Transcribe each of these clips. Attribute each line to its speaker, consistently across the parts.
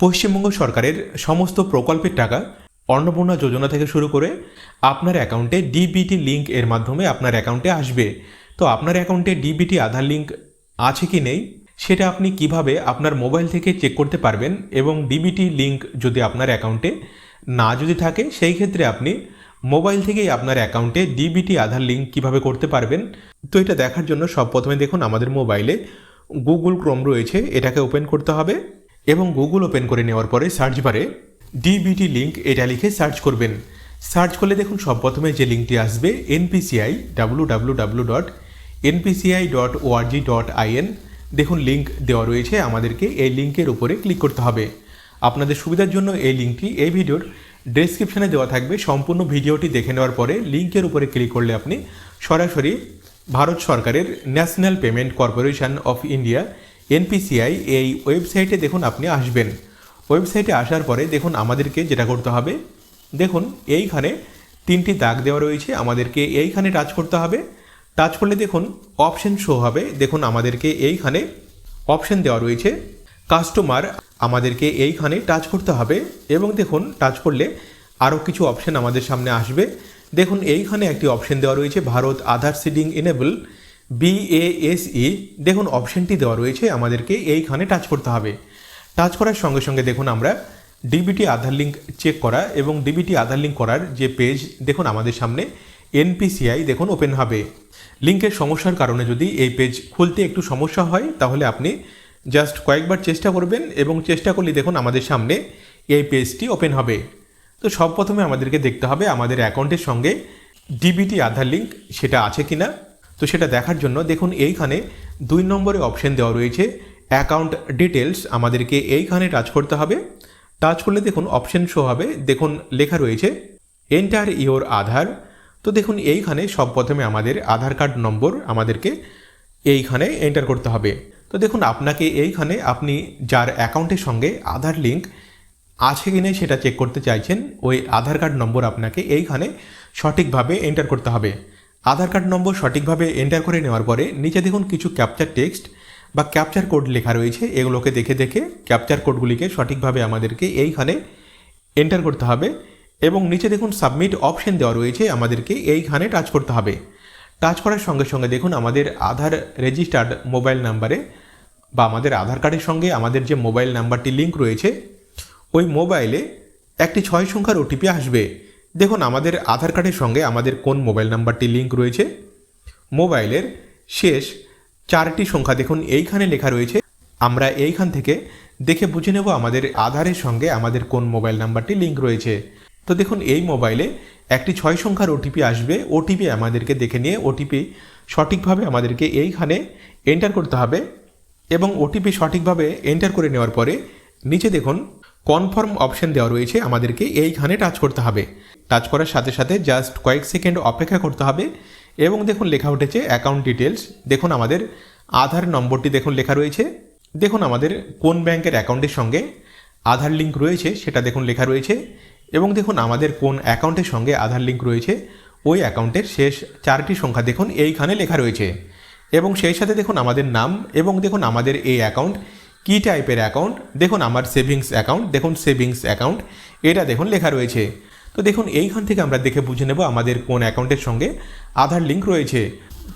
Speaker 1: পশ্চিমবঙ্গ সরকারের সমস্ত প্রকল্পের টাকা অন্নপূর্ণা যোজনা থেকে শুরু করে আপনার অ্যাকাউন্টে ডিবিটি লিঙ্ক এর মাধ্যমে আপনার অ্যাকাউন্টে আসবে। তো আপনার অ্যাকাউন্টে ডিবিটি আধার লিঙ্ক আছে কি নেই সেটা আপনি কিভাবে আপনার মোবাইল থেকে চেক করতে পারবেন, এবং ডিবিটি লিঙ্ক যদি আপনার অ্যাকাউন্টে না যদি থাকে সেই ক্ষেত্রে আপনি মোবাইল থেকেই আপনার অ্যাকাউন্টে ডিবিটি আধার লিঙ্ক কিভাবে করতে পারবেন। তো এটা দেখার জন্য সব প্রথমে দেখুন আমাদের মোবাইলে গুগল ক্রোম রয়েছে, এটাকে ওপেন করতে হবে এবং গুগল ওপেন করে নেওয়ার পরে সার্চ বারে ডিবিটি লিঙ্ক এটা লিখে সার্চ করবেন। সার্চ করলে দেখুন সব প্রথমে যে লিঙ্কটি আসবে এনপিসিআই www.npci.org.in, দেখুন লিঙ্ক দেওয়া রয়েছে, আমাদেরকে এই লিঙ্কের উপরে ক্লিক করতে হবে। আপনাদের সুবিধার জন্য এই লিঙ্কটি এই ভিডিওর ডেসক্রিপশানে দেওয়া থাকবে। সম্পূর্ণ ভিডিওটি দেখে নেওয়ার পরে লিঙ্কের উপরে ক্লিক করলে আপনি সরাসরি ভারত সরকারের national payment corporation of India NPCI এই ওয়েবসাইটে দেখুন আপনি আসবেন। ওয়েবসাইটে আসার পরে দেখুন আমাদেরকে যেটা করতে হবে, দেখুন এইখানে তিনটি দাগ দেওয়া রয়েছে, আমাদেরকে এইখানে টাচ করতে হবে। টাচ করলে দেখুন অপশন শো হবে, দেখুন আমাদেরকে এইখানে অপশন দেওয়া রয়েছে কাস্টমার, আমাদেরকে এইখানে টাচ করতে হবে এবং দেখুন টাচ করলে আরও কিছু অপশন আমাদের সামনে আসবে। দেখুন এইখানে একটি অপশন দেওয়া রয়েছে ভারত আধার সিডিং এনেবল BASE, দেখুন অপশনটি দেওয়া রয়েছে, আমাদেরকে এইখানে টাচ করতে হবে। টাচ করার সঙ্গে সঙ্গে দেখুন আমরা ডিবিটি আধার লিঙ্ক চেক করা এবং ডিবিটি আধার লিঙ্ক করার যে পেজ দেখুন আমাদের সামনে এনপিসিআই দেখুন ওপেন হবে। লিঙ্কের সমস্যার কারণে যদি এই পেজ খুলতে একটু সমস্যা হয় তাহলে আপনি জাস্ট কয়েকবার চেষ্টা করবেন এবং চেষ্টা করলে দেখুন আমাদের সামনে এই পেজটি ওপেন হবে। তো সব প্রথমে আমাদেরকে দেখতে হবে আমাদের অ্যাকাউন্টের সঙ্গে ডিবিটি আধার লিঙ্ক সেটা আছে কি না। তো সেটা দেখার জন্য দেখুন এইখানে 2 নম্বরে অপশন দেওয়া রয়েছে অ্যাকাউন্ট ডিটেলস, আমাদেরকে এইখানে টাচ করতে হবে। টাচ করলে দেখুন অপশন শো হবে, দেখুন লেখা রয়েছে এন্টার ইওর আধার। তো দেখুন এইখানে সব প্রথমে আমাদের আধার কার্ড নম্বর আমাদেরকে এইখানে এন্টার করতে হবে। তো দেখুন আপনাকে এইখানে আপনি যার অ্যাকাউন্টের সঙ্গে আধার লিঙ্ক আছে কি না সেটা চেক করতে চাইছেন, ওই আধার কার্ড নম্বর আপনাকে এইখানে সঠিকভাবে এন্টার করতে হবে। আধার কার্ড নম্বর সঠিকভাবে এন্টার করে নেওয়ার পরে নিচে দেখুন কিছু ক্যাপচার টেক্সট বা ক্যাপচার কোড লেখা রয়েছে, এগুলোকে দেখে দেখে ক্যাপচার কোডগুলিকে সঠিকভাবে আমাদেরকে এইখানে এন্টার করতে হবে এবং নিচে দেখুন সাবমিট অপশন দেওয়া রয়েছে, আমাদেরকে এইখানে টাচ করতে হবে। টাচ করার সঙ্গে সঙ্গে দেখুন আমাদের আধার রেজিস্টার্ড মোবাইল নাম্বারে বা আমাদের আধার কার্ডের সঙ্গে আমাদের যে মোবাইল নাম্বারটি লিঙ্ক রয়েছে ওই মোবাইলে একটি 6 সংখ্যার ওটিপি আসবে। দেখুন আমাদের আধার কার্ডের সঙ্গে আমাদের কোন মোবাইল নাম্বারটি লিঙ্ক রয়েছে, মোবাইলের শেষ 4টি সংখ্যা দেখুন এইখানে লেখা রয়েছে। আমরা এইখান থেকে দেখে বুঝে নেব আমাদের আধারের সঙ্গে আমাদের কোন মোবাইল নাম্বারটি লিঙ্ক রয়েছে। তো দেখুন এই মোবাইলে একটি 6 সংখ্যার ওটিপি আসবে, ওটিপি আমাদেরকে দেখে নিয়ে ওটিপি সঠিকভাবে আমাদেরকে এইখানে এন্টার করতে হবে এবং ওটিপি সঠিকভাবে এন্টার করে নেওয়ার পরে নিচে দেখুন কনফার্ম অপশন দেওয়া রয়েছে, আমাদেরকে এইখানে টাচ করতে হবে। টাচ করার সাথে সাথে জাস্ট কয়েক সেকেন্ড অপেক্ষা করতে হবে এবং দেখুন লেখা উঠেছে অ্যাকাউন্ট ডিটেলস। দেখুন আমাদের আধার নম্বরটি দেখুন লেখা রয়েছে, দেখুন আমাদের কোন ব্যাংকের অ্যাকাউন্টের সঙ্গে আধার লিঙ্ক রয়েছে সেটা দেখুন লেখা রয়েছে এবং দেখুন আমাদের কোন অ্যাকাউন্টের সঙ্গে আধার লিঙ্ক রয়েছে ওই অ্যাকাউন্টের শেষ 4টি সংখ্যা দেখুন এইখানে লেখা রয়েছে এবং সেই সাথে দেখুন আমাদের নাম এবং দেখুন আমাদের এই অ্যাকাউন্ট কী টাইপের অ্যাকাউন্ট, দেখুন আমার সেভিংস অ্যাকাউন্ট, দেখুন সেভিংস অ্যাকাউন্ট এটা দেখুন লেখা রয়েছে। তো দেখুন এইখান থেকে আমরা দেখে বুঝে নেব আমাদের কোন অ্যাকাউন্টের সঙ্গে আধার লিঙ্ক রয়েছে।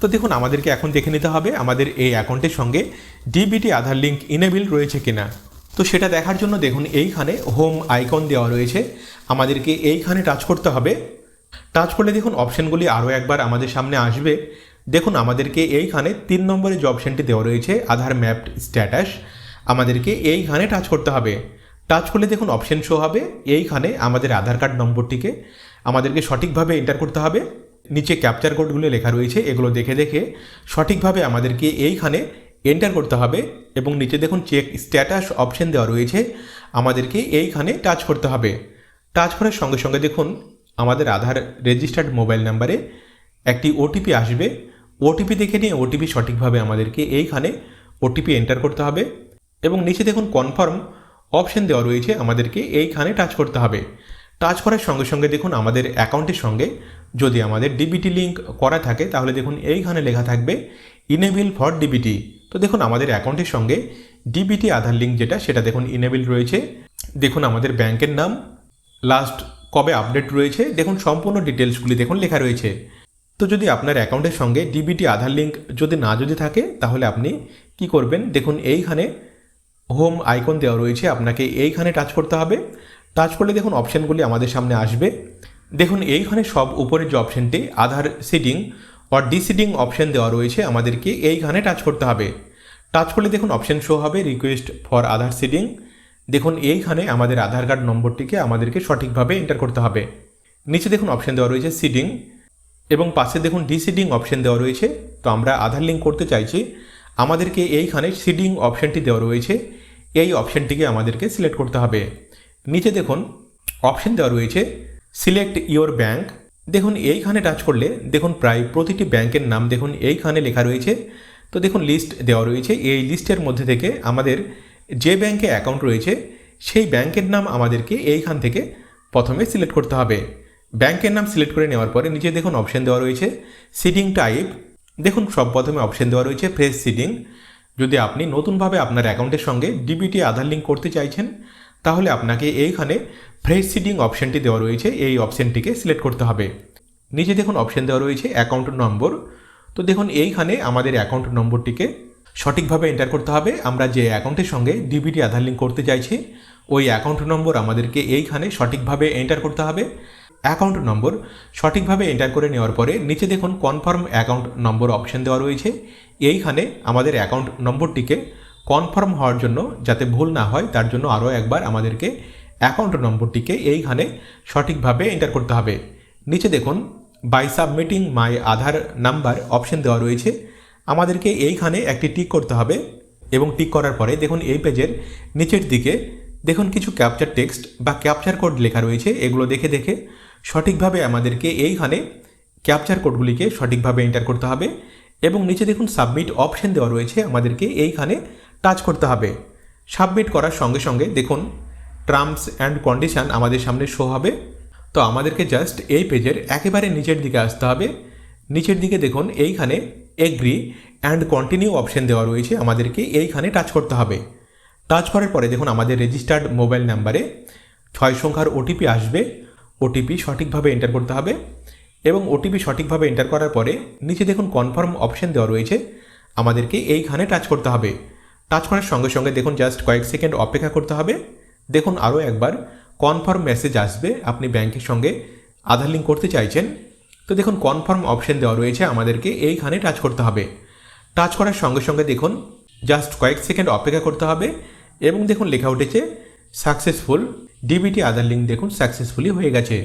Speaker 1: তো দেখুন আমাদেরকে এখন দেখে নিতে হবে আমাদের এই অ্যাকাউন্টের সঙ্গে ডিবিটি আধার লিঙ্ক ইনেবল রয়েছে কিনা। তো সেটা দেখার জন্য দেখুন এইখানে হোম আইকন দেওয়া রয়েছে, আমাদেরকে এইখানে টাচ করতে হবে। টাচ করলে দেখুন অপশানগুলি আরও একবার আমাদের সামনে আসবে। দেখুন আমাদেরকে এইখানে 3 নম্বরে যে অপশানটি দেওয়া রয়েছে আধার ম্যাপড স্ট্যাটাস, আমাদেরকে এইখানে টাচ করতে হবে। টাচ করলে দেখুন অপশন শো হবে, এইখানে আমাদের আধার কার্ড নম্বরটিকে আমাদেরকে সঠিকভাবে এন্টার করতে হবে। নিচে ক্যাপচার কোডগুলো লেখা রয়েছে, এগুলো দেখে দেখে সঠিকভাবে আমাদেরকে এইখানে এন্টার করতে হবে এবং নিচে দেখুন চেক স্ট্যাটাস অপশন দেওয়া রয়েছে, আমাদেরকে এইখানে টাচ করতে হবে। টাচ করার সঙ্গে সঙ্গে দেখুন আমাদের আধার রেজিস্টার্ড মোবাইল নাম্বারে একটি ওটিপি আসবে, ওটিপি দেখে নিয়ে ওটিপি সঠিকভাবে আমাদেরকে এইখানে ওটিপি এন্টার করতে হবে এবং নিচে দেখুন কনফার্ম অপশন দেওয়া রয়েছে, আমাদেরকে এইখানে টাচ করতে হবে। টাচ করার সঙ্গে সঙ্গে দেখুন আমাদের অ্যাকাউন্টের সঙ্গে যদি আমাদের ডিবিটি লিঙ্ক করা থাকে তাহলে দেখুন এইখানে লেখা থাকবে ইনেবল ফর ডিবিটি। তো দেখুন আমাদের অ্যাকাউন্টের সঙ্গে ডিবিটি আধার লিঙ্ক যেটা সেটা দেখুন ইনেবল রয়েছে দেখুন আমাদের ব্যাংকের নাম, লাস্ট কবে আপডেট রয়েছে, দেখুন সম্পূর্ণ ডিটেলসগুলি দেখুন লেখা রয়েছে। তো যদি আপনার অ্যাকাউন্টের সঙ্গে ডিবিটি আধার লিঙ্ক যদি থাকে তাহলে আপনি কি করবেন, দেখুন এইখানে হোম আইকন দেওয়া রয়েছে, আপনাকে এইখানে টাচ করতে হবে। টাচ করলে দেখুন অপশানগুলি আমাদের সামনে আসবে। দেখুন এইখানে সব উপরের যে অপশানটি আধার সিডিং অর ডিসিডিং অপশান দেওয়া রয়েছে, আমাদেরকে এইখানে টাচ করতে হবে। টাচ করলে দেখুন অপশান শো হবে রিকোয়েস্ট ফর আধার সিডিং। দেখুন এইখানে আমাদের আধার কার্ড নম্বরটিকে আমাদেরকে সঠিকভাবে এন্টার করতে হবে। নিচে দেখুন অপশান দেওয়া রয়েছে সিডিং এবং পাশে দেখুন ডিসিডিং অপশান দেওয়া রয়েছে। তো আমরা আধার লিঙ্ক করতে চাইছি, আমাদেরকে এইখানে সিডিং অপশানটি দেওয়া রয়েছে, এই অপশানটিকে আমাদেরকে সিলেক্ট করতে হবে। নিচে দেখুন অপশান দেওয়া রয়েছে সিলেক্ট ইওর ব্যাঙ্ক। দেখুন এইখানে টাচ করলে দেখুন প্রায় প্রতিটি ব্যাংকের নাম দেখুন এইখানে লেখা রয়েছে। তো দেখুন লিস্ট দেওয়া রয়েছে, এই লিস্টের মধ্যে থেকে আমাদের যে ব্যাংকে অ্যাকাউন্ট রয়েছে সেই ব্যাংকের নাম আমাদেরকে এইখান থেকে প্রথমে সিলেক্ট করতে হবে। ব্যাংকের নাম সিলেক্ট করে নেওয়ার পরে নিচে দেখুন অপশান দেওয়া রয়েছে সিডিং টাইপ। দেখুন সব প্রথমে অপশান দেওয়া রয়েছে ফ্রেশ সিডিং। যদি আপনি নতুনভাবে আপনার অ্যাকাউন্টের সঙ্গে ডিবিটি আধার লিঙ্ক করতে চাইছেন তাহলে আপনাকে এইখানে ফ্রেশ সিডিং অপশানটি দেওয়া রয়েছে, এই অপশানটিকে সিলেক্ট করতে হবে। নিচে দেখুন অপশান দেওয়া রয়েছে অ্যাকাউন্ট নম্বর। তো দেখুন এইখানে আমাদের অ্যাকাউন্ট নম্বরটিকে সঠিকভাবে এন্টার করতে হবে। আমরা যে অ্যাকাউন্টের সঙ্গে ডিবিটি আধার লিঙ্ক করতে চাইছি ওই অ্যাকাউন্ট নম্বর আমাদেরকে এইখানে সঠিকভাবে এন্টার করতে হবে। অ্যাকাউন্ট নম্বর সঠিকভাবে এন্টার করে নেওয়ার পরে নিচে দেখুন কনফার্ম অ্যাকাউন্ট নম্বর অপশান দেওয়া রয়েছে, এইখানে আমাদের অ্যাকাউন্ট নম্বরটিকে কনফার্ম হওয়ার জন্য যাতে ভুল না হয় তার জন্য আরও একবার আমাদেরকে অ্যাকাউন্ট নম্বরটিকে এইখানে সঠিকভাবে এন্টার করতে হবে। নিচে দেখুন by submitting my Aadhaar number option দেওয়া রয়েছে, আমাদেরকে এইখানে একটি টিক করতে হবে এবং টিক করার পরে দেখুন এই পেজের নিচের দিকে দেখুন কিছু ক্যাপচার টেক্সট বা ক্যাপচার কোড লেখা রয়েছে, এগুলো দেখে দেখে সঠিকভাবে আমাদেরকে এইখানে ক্যাপচার কোডগুলিকে সঠিকভাবে এন্টার করতে হবে এবং নিচে দেখুন সাবমিট অপশান দেওয়া রয়েছে, আমাদেরকে এইখানে টাচ করতে হবে। সাবমিট করার সঙ্গে সঙ্গে দেখুন টার্মস অ্যান্ড কন্ডিশান আমাদের সামনে শো হবে। তো আমাদেরকে জাস্ট এই পেজের একেবারে নিচের দিকে আসতে হবে। নিচের দিকে দেখুন এইখানে এগ্রি অ্যান্ড কন্টিনিউ অপশান দেওয়া রয়েছে, আমাদেরকে এইখানে টাচ করতে হবে। টাচ করার পরে দেখুন আমাদের রেজিস্টার্ড মোবাইল নাম্বারে 6 সংখ্যার ওটিপি আসবে, ওটিপি সঠিকভাবে এন্টার করতে হবে এবং ওটিপি সঠিকভাবে এন্টার করার পরে নিচে দেখুন কনফার্ম অপশান দেওয়া রয়েছে, আমাদেরকে এইখানে টাচ করতে হবে। টাচ করার সঙ্গে সঙ্গে দেখুন জাস্ট কয়েক সেকেন্ড অপেক্ষা করতে হবে। দেখুন আরও একবার কনফার্ম মেসেজ আসবে, আপনি ব্যাংকের সঙ্গে আধার লিঙ্ক করতে চাইছেন। তো দেখুন কনফার্ম অপশান দেওয়া রয়েছে, আমাদেরকে এইখানে টাচ করতে হবে। টাচ করার সঙ্গে সঙ্গে দেখুন জাস্ট কয়েক সেকেন্ড অপেক্ষা করতে হবে এবং দেখুন লেখা উঠেছে সাকসেসফুল, ডিবিটি আধার লিঙ্ক দেখুন সাকসেসফুলি হয়ে গেছে।